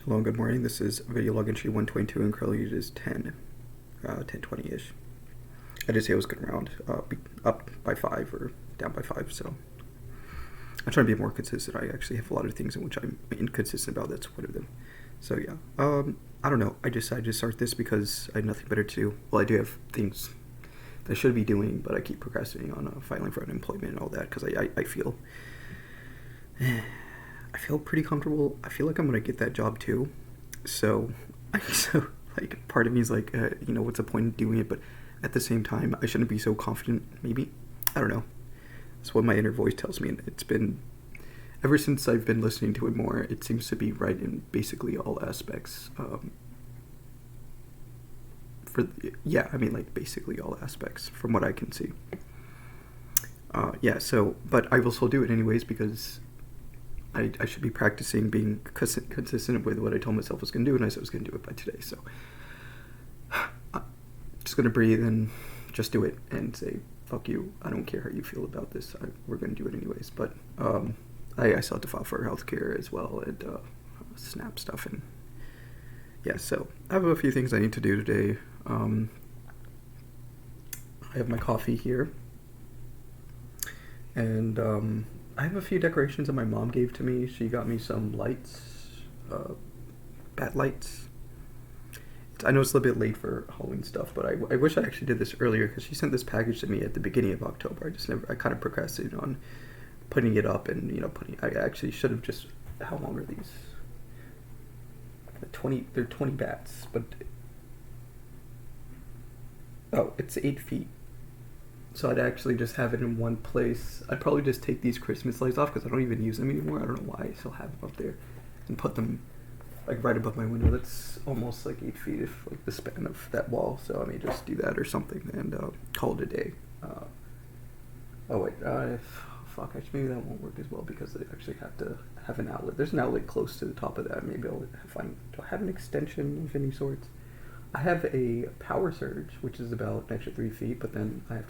Hello, good morning. This is video log entry 122 and currently it is 10:20ish. I did say I was going around up by 5 or down by 5, so I'm trying to be more consistent. I actually have a lot of things in which I'm inconsistent about. That's one of them. So yeah, I don't know. I decided to start this because I had nothing better to do. Well, I do have things that I should be doing, but I keep procrastinating on filing for unemployment and all that because I feel I feel pretty comfortable. I feel like I'm gonna get that job too. So like part of me is like, what's the point in doing it? But at the same time, I shouldn't be so confident. Maybe, I don't know. That's what my inner voice tells me, and it's been ever since I've been listening to it more. It seems to be right in basically all aspects. Basically all aspects from what I can see. But I will still do it anyways because I should be practicing being consistent with what I told myself I was going to do, and I said I was going to do it by today. So I'm just going to breathe and just do it and say, fuck you. I don't care how you feel about this. We're going to do it anyways. But I still have to file for healthcare as well and SNAP stuff. And yeah, so I have a few things I need to do today. I have my coffee here. And I have a few decorations that my mom gave to me. She got me some lights, bat lights. I know it's a little bit late for Halloween stuff, but I wish I actually did this earlier because she sent this package to me at the beginning of October. I kind of procrastinated on putting it up and, I actually should have just, how long are these? They're 20 bats, but, it's 8 feet. So I'd actually just have it in one place. I'd probably just take these Christmas lights off because I don't even use them anymore. I don't know why I still have them up there. And put them like right above my window. That's almost like 8 feet if like the span of that wall. So I may just do that or something and call it a day. Actually maybe that won't work as well because they actually have to have an outlet. There's an outlet close to the top of that. Maybe do I have an extension of any sorts? I have a power surge, which is about an extra 3 feet, but then I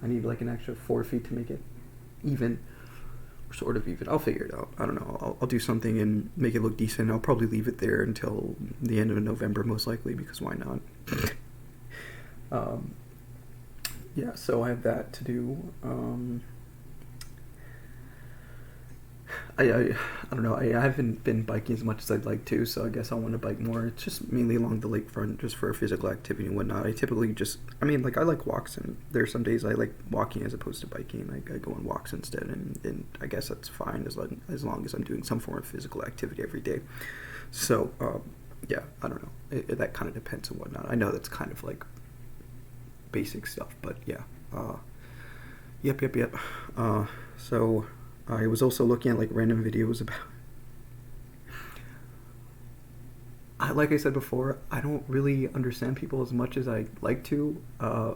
need an extra 4 feet to make it even, or sort of even. I'll figure it out. I don't know. I'll do something and make it look decent. I'll probably leave it there until the end of November, most likely, because why not? So I have that to do. I don't know. I haven't been biking as much as I'd like to, so I guess I want to bike more. It's just mainly along the lakefront, just for physical activity and whatnot. I typically I like walks, and there are some days I like walking as opposed to biking. I go on walks instead, and I guess that's fine as long as I'm doing some form of physical activity every day. So, I don't know. That kind of depends on whatnot. I know that's kind of like basic stuff, but yeah. Yep. So I was also looking at like random videos about. Like I said before, I don't really understand people as much as I like to. I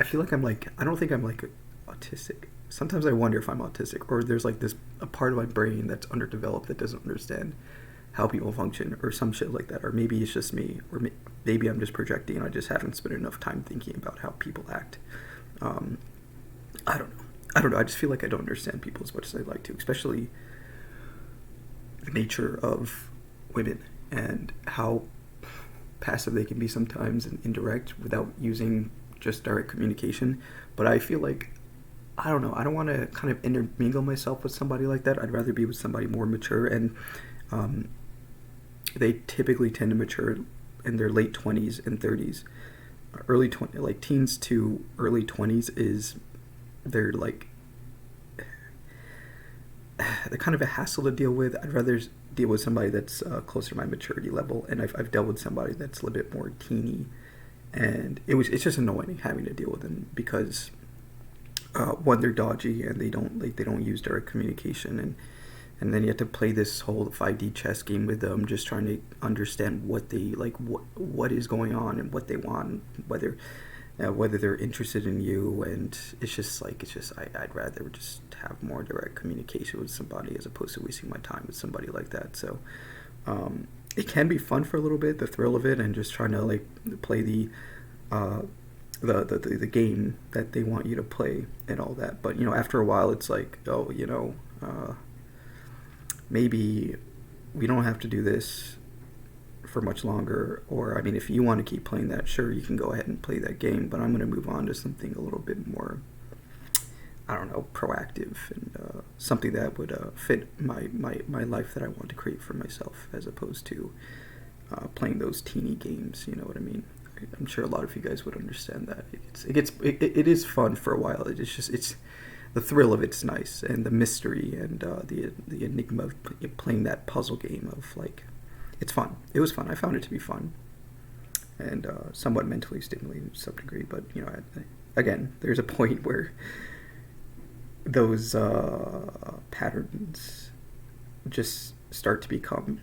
feel like I don't think I'm like autistic. Sometimes I wonder if I'm autistic or there's like a part of my brain that's underdeveloped that doesn't understand how people function or some shit like that. Or maybe it's just me, or maybe I'm just projecting and I just haven't spent enough time thinking about how people act. I don't know. I just feel like I don't understand people as much as I'd like to, especially the nature of women and how passive they can be sometimes and indirect without using just direct communication. But I feel like, I don't know, I don't want to kind of intermingle myself with somebody like that. I'd rather be with somebody more mature, and they typically tend to mature in their late 20s and 30s. Like teens to early 20s is they're kind of a hassle to deal with. I'd rather deal with somebody that's closer to my maturity level, and I've dealt with somebody that's a little bit more teeny, and it's just annoying having to deal with them because one, they're dodgy and they don't use direct communication, and then you have to play this whole 5D chess game with them, just trying to understand what they like, what is going on and what they want, whether they're interested in you, and I'd rather just have more direct communication with somebody as opposed to wasting my time with somebody like that. So it can be fun for a little bit, the thrill of it, and just trying to like play the game that they want you to play and all that. But after a while, it's like, maybe we don't have to do this for much longer. Or, I mean, if you want to keep playing that, sure, you can go ahead and play that game, but I'm going to move on to something a little bit more, I don't know, proactive, and something that would fit my life that I want to create for myself, as opposed to playing those teeny games. You know what I mean? I'm sure a lot of you guys would understand that. It is fun for a while. It's the thrill of it's nice, and the mystery, and the enigma of playing that puzzle game of, like, it's fun. It was fun. I found it to be fun, and somewhat mentally stimulating to some degree. But again, there's a point where those patterns just start to become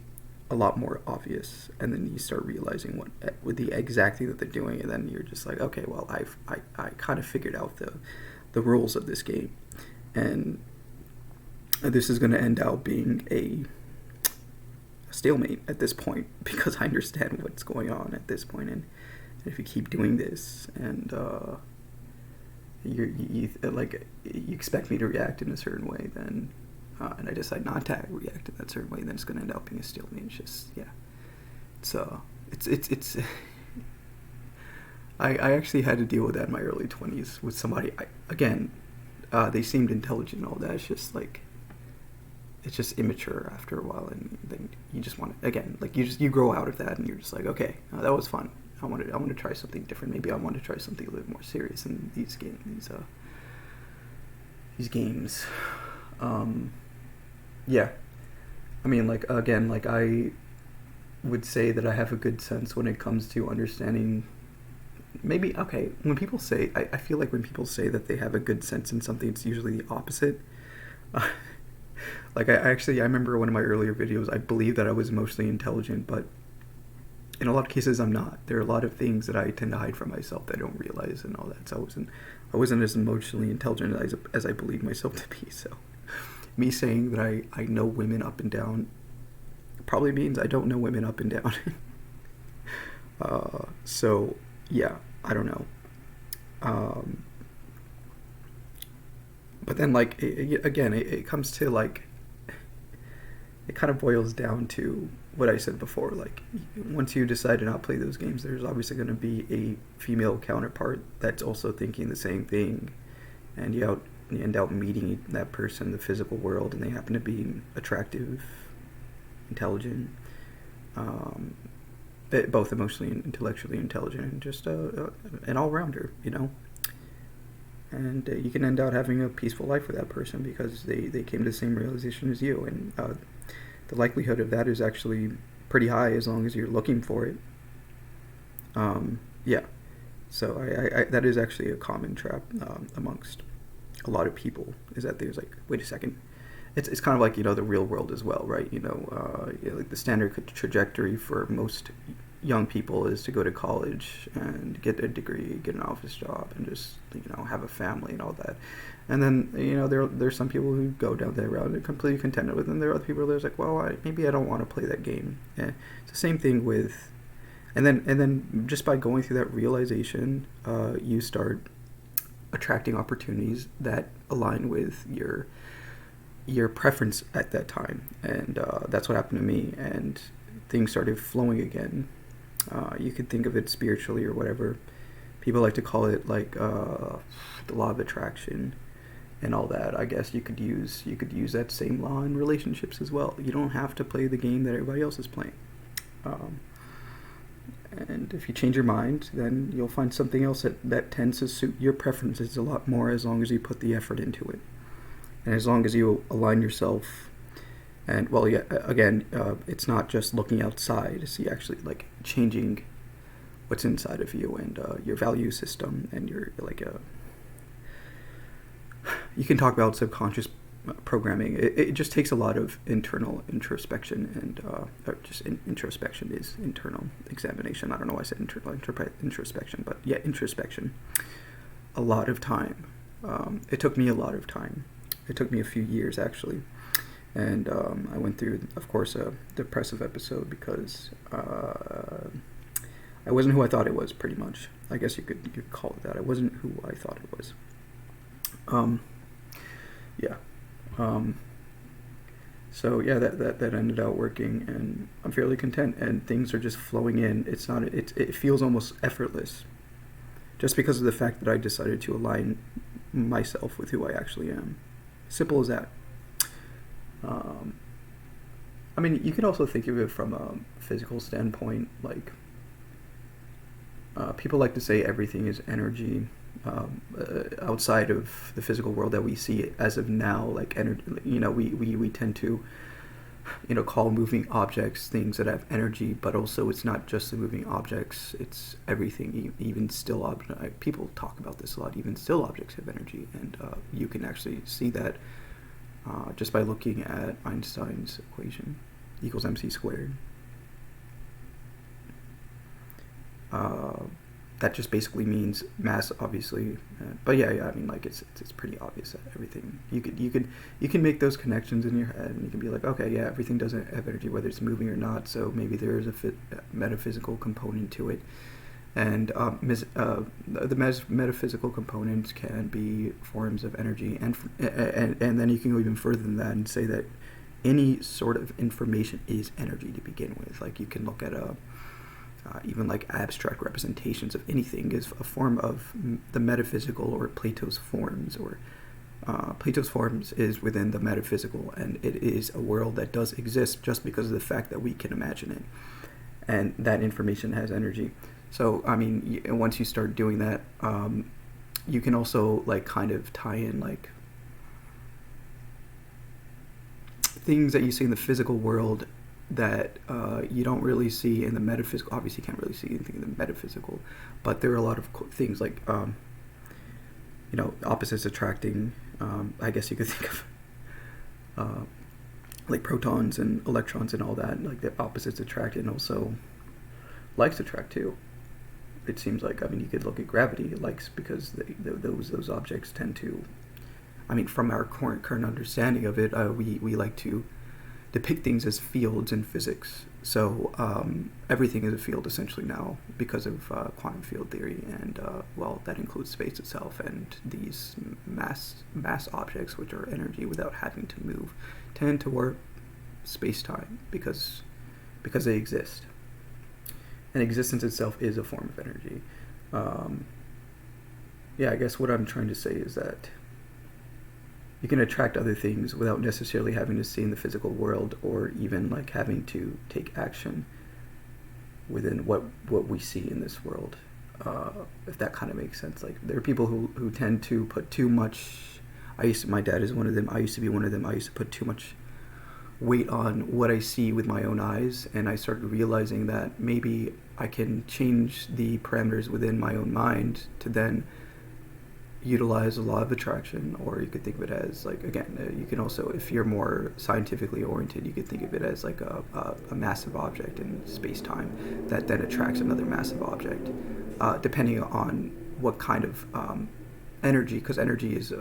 a lot more obvious, and then you start realizing what with the exact thing that they're doing, and then you're just like, okay, well, I kind of figured out the rules of this game, and this is going to end out being a stalemate at this point, because I understand what's going on at this point, and if you keep doing this, and you expect me to react in a certain way, then and I decide not to react in that certain way, then it's going to end up being a stalemate. It's just, it's I actually had to deal with that in my early 20s with somebody. They seemed intelligent and all that. It's just like, it's just immature after a while, and then you just want to, again, like, you grow out of that, and you're just like, okay, that was fun. I want to try something different. Maybe I want to try something a little more serious in these games. Yeah, I mean, like, again, like, I would say that I have a good sense when it comes to understanding. Maybe, okay, when people say, I feel like when people say that they have a good sense in something, it's usually the opposite. Like, I remember one of my earlier videos, I believe that I was emotionally intelligent, but in a lot of cases I'm not. There are a lot of things that I tend to hide from myself that I don't realize and all that. So I wasn't as emotionally intelligent as I believed myself to be. So me saying that I know women up and down probably means I don't know women up and down. So yeah, I don't know. But then, like, it comes to, like, it kind of boils down to what I said before. Like, once you decide to not play those games, there's obviously going to be a female counterpart that's also thinking the same thing, and you end up meeting that person in the physical world, and they happen to be attractive, intelligent, both emotionally and intellectually intelligent, and just an all-rounder, and you can end up having a peaceful life with that person because they came to the same realization as you, and the likelihood of that is actually pretty high as long as you're looking for it. Yeah, so I that is actually a common trap amongst a lot of people, is that there's like, wait a second, it's kind of like, the real world as well, right? Like the standard trajectory for most young people is to go to college and get a degree, get an office job, and just have a family and all that. And then there's some people who go down that route and are completely contented with it, and there are other people who's like, well, maybe I don't want to play that game. Yeah. It's the same thing with, and then just by going through that realization, you start attracting opportunities that align with your preference at that time, and that's what happened to me, and things started flowing again. You could think of it spiritually or whatever. People like to call it like the law of attraction and all that. I guess you could use that same law in relationships as well. You don't have to play the game that everybody else is playing. And if you change your mind, then you'll find something else that tends to suit your preferences a lot more, as long as you put the effort into it. And as long as you align yourself, and, well, yeah, again, it's not just looking outside, it's actually, like, changing what's inside of you, and your value system, and your, like, you can talk about subconscious programming. It just takes a lot of internal introspection, and introspection is internal examination. I don't know why I said introspection, but yeah, introspection. A lot of time. It took me a lot of time. It took me a few years, actually. And I went through, of course, a depressive episode because I wasn't who I thought it was, pretty much. I guess you could call it that. I wasn't who I thought it was. Yeah. So yeah, that ended out working, and I'm fairly content, and things are just flowing in. It's not it feels almost effortless, just because of the fact that I decided to align myself with who I actually am. Simple as that. Um, I mean, you can also think of it from a physical standpoint. Like, people like to say everything is energy. Outside of the physical world that we see as of now, like energy, we tend to, call moving objects things that have energy, but also it's not just the moving objects, it's everything, even still objects. People talk about this a lot, even still objects have energy, and you can actually see that just by looking at Einstein's equation, equals mc squared. That just basically means mass, obviously. But yeah, I mean, like it's pretty obvious that everything you can make those connections in your head, and you can be like, okay, yeah, everything doesn't have energy, whether it's moving or not. So maybe there is a metaphysical component to it, and the metaphysical components can be forms of energy, and then you can go even further than that and say that any sort of information is energy to begin with. Like, you can look at even like abstract representations of anything is a form of the metaphysical, or Plato's forms, or Plato's forms is within the metaphysical, and it is a world that does exist just because of the fact that we can imagine it, and that information has energy. So I mean, once you start doing that, you can also like kind of tie in like things that you see in the physical world that you don't really see in the metaphysical. Obviously, you can't really see anything in the metaphysical, but there are a lot of things like, opposites attracting. I guess you could think of like protons and electrons and all that. Like, the opposites attract, and also likes attract too. It seems like, I mean, you could look at gravity, likes, because those objects tend to. I mean, from our current understanding of it, we like to depict things as fields in physics. So everything is a field essentially now because of quantum field theory, and that includes space itself, and these mass objects, which are energy without having to move, tend to warp space-time because they exist. And existence itself is a form of energy. I guess what I'm trying to say is that you can attract other things without necessarily having to see in the physical world, or even like having to take action within what we see in this world. If that kind of makes sense. Like, there are people who tend to put too much. My dad is one of them. I used to be one of them. I used to put too much weight on what I see with my own eyes, and I started realizing that maybe I can change the parameters within my own mind to then utilize a law of attraction. Or you could think of it as, like, again, you can also, if you're more scientifically oriented, you could think of it as like a massive object in space-time that then attracts another massive object, depending on what kind of energy, because energy is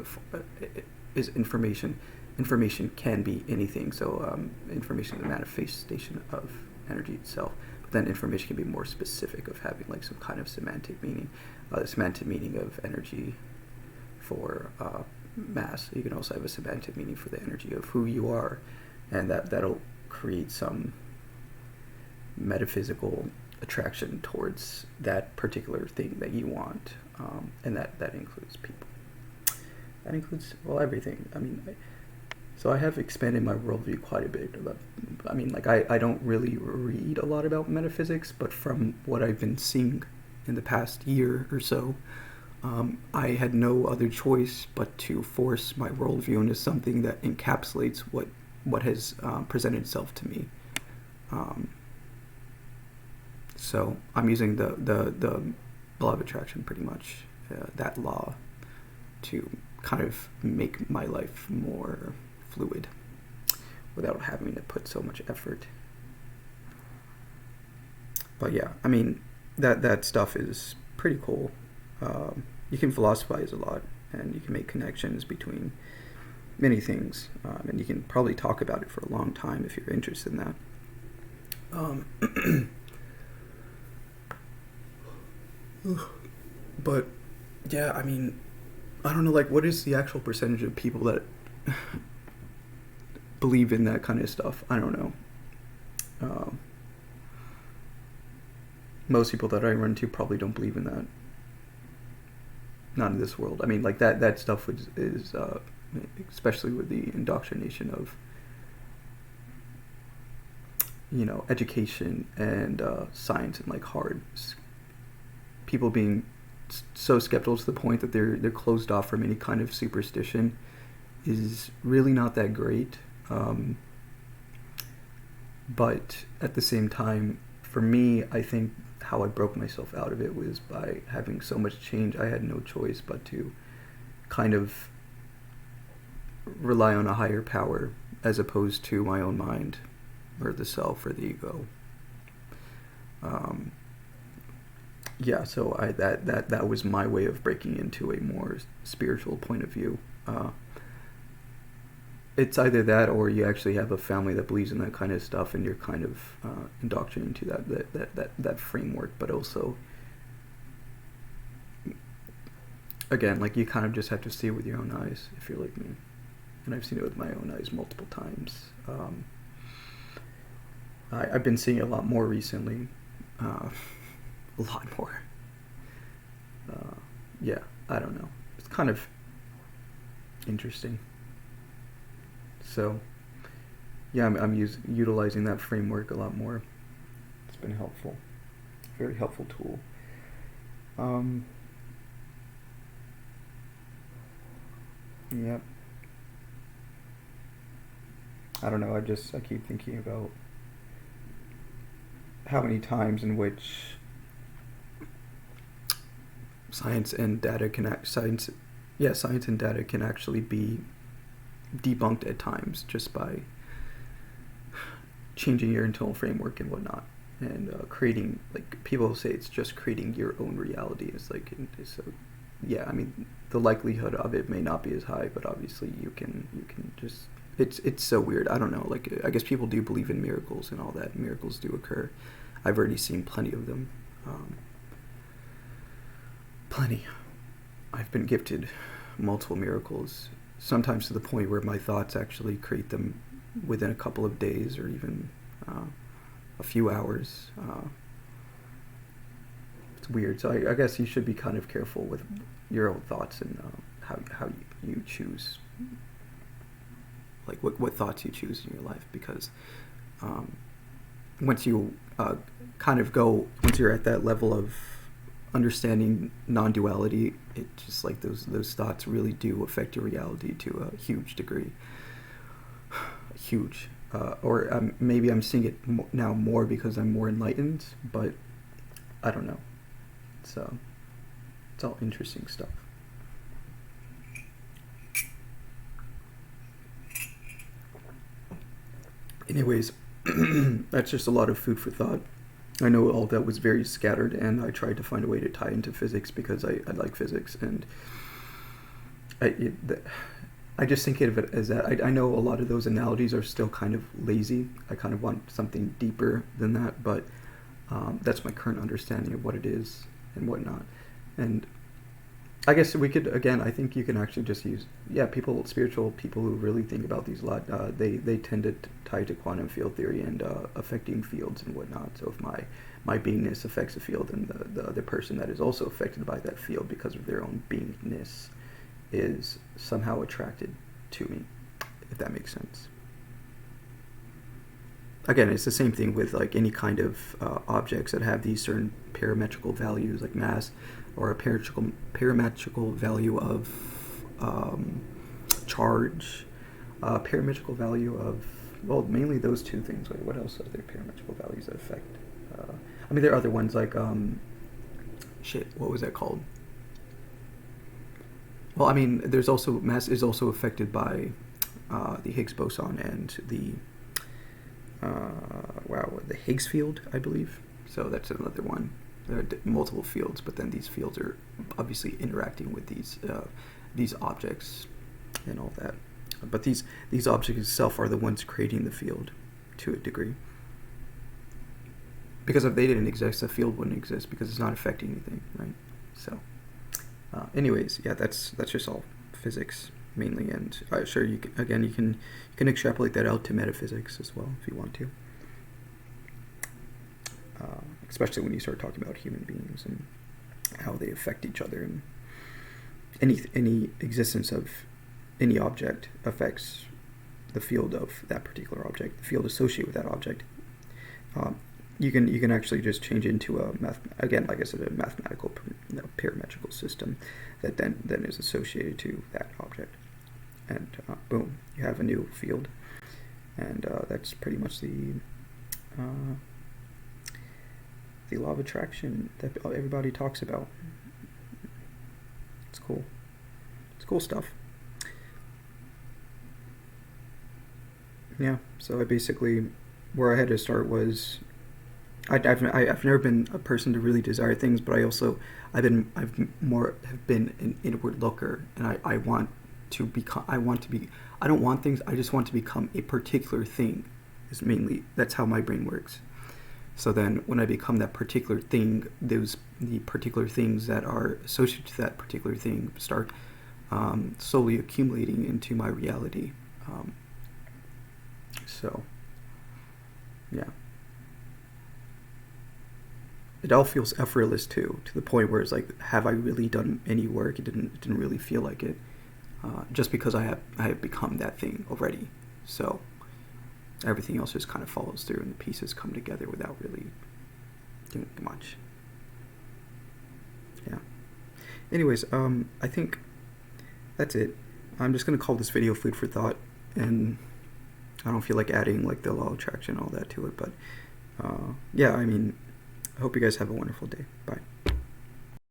information. Information can be anything. So information is a manifestation of energy itself, but then information can be more specific, of having like some kind of semantic meaning. The semantic meaning of energy for mass. You can also have a semantic meaning for the energy of who you are, and that'll create some metaphysical attraction towards that particular thing that you want, and that includes people. That includes, well, everything. I mean, so I have expanded my worldview quite a bit. I mean, like, I don't really read a lot about metaphysics, but from what I've been seeing in the past year or so, I had no other choice but to force my worldview into something that encapsulates what has presented itself to me. So I'm using the law of attraction, pretty much, that law, to kind of make my life more fluid without having to put so much effort. But yeah, I mean, that stuff is pretty cool. You can philosophize a lot, and you can make connections between many things, and you can probably talk about it for a long time if you're interested in that. But yeah, I mean, I don't know, like, what is the actual percentage of people that believe in that kind of stuff. I don't know. Um, Most people that I run into probably don't believe in that. Not in this world. I mean, like that stuff is especially with the indoctrination of, education and science, and like people being so skeptical to the point that they're closed off from any kind of superstition is really not that great. But at the same time, for me, I think how I broke myself out of it was by having so much change. I had no choice but to kind of rely on a higher power as opposed to my own mind or the self or the ego. So that was my way of breaking into a more spiritual point of view. It's either that, or you actually have a family that believes in that kind of stuff, and you're kind of indoctrinated into that framework. But also, again, like, you kind of just have to see it with your own eyes if you're like me, and I've seen it with my own eyes multiple times. I've been seeing it a lot more recently, a lot more. I don't know. It's kind of interesting. So, I'm utilizing that framework a lot more. It's been helpful. Very helpful tool. Yep. I don't know, I keep thinking about how many times in which science and data can actually be debunked at times just by changing your internal framework and whatnot, and creating, like, people say it's just creating your own reality. It's like, so I mean, the likelihood of it may not be as high, but obviously you can just, it's so weird. I don't know, like, I guess people do believe in miracles and all that. Miracles do occur. I've already seen plenty of them. Plenty. I've been gifted multiple miracles, sometimes to the point where my thoughts actually create them within a couple of days or even a few hours. It's weird. So I guess you should be kind of careful with your own thoughts and how you choose, like what thoughts you choose in your life, because once you once you're at that level of understanding non-duality, it just, like, those thoughts really do affect your reality to a huge degree. Huge. Or maybe I'm seeing it now more because I'm more enlightened, but I don't know. So it's all interesting stuff. Anyways, that's just a lot of food for thought. I know all that was very scattered, and I tried to find a way to tie into physics because I like physics, and I just think of it as that. I know a lot of those analogies are still kind of lazy. I kind of want something deeper than that, but that's my current understanding of what it is and whatnot. And I guess we could, again, I think you can actually just use, spiritual people who really think about these a lot, they tend to tie to quantum field theory and affecting fields and whatnot. So if my beingness affects a field, then the other person that is also affected by that field because of their own beingness is somehow attracted to me, if that makes sense. Again, it's the same thing with, like, any kind of objects that have these certain parametrical values, like mass, or a parametrical value of charge, parametrical value of, well, mainly those two things. Wait, what else are there parametrical values that affect? I mean, there are other ones like, what was that called? Well, I mean, there's also, mass is also affected by the Higgs boson and the Higgs field, I believe. So that's another one. There are multiple fields, but then these fields are obviously interacting with these objects and all that. But these objects itself are the ones creating the field to a degree. Because if they didn't exist, the field wouldn't exist because it's not affecting anything, right? So, anyways, that's just all physics mainly, and sure, you can, again, you can extrapolate that out to metaphysics as well if you want to. Especially when you start talking about human beings and how they affect each other, and any existence of any object affects the field of that particular object, the field associated with that object. You can actually just change into again, like I said, a mathematical parametrical system that then is associated to that object, and boom, you have a new field, and that's pretty much the law of attraction that everybody talks about. It's cool. It's cool stuff. Yeah, so I basically, where I had to start was, I've never been a person to really desire things, but I've been an inward looker, and I want to become, I don't want things, I just want to become a particular thing, that's how my brain works. So then when I become that particular thing, the particular things that are associated to that particular thing start slowly accumulating into my reality. So, yeah. It all feels effortless too, to the point where it's like, have I really done any work? It didn't really feel like it, just because I have become that thing already. So everything else just kind of follows through, and the pieces come together without really doing much. Yeah. Anyways, I think that's it. I'm just gonna call this video food for thought, and I don't feel like adding like the law of attraction and all that to it, but yeah, I mean, I hope you guys have a wonderful day. Bye.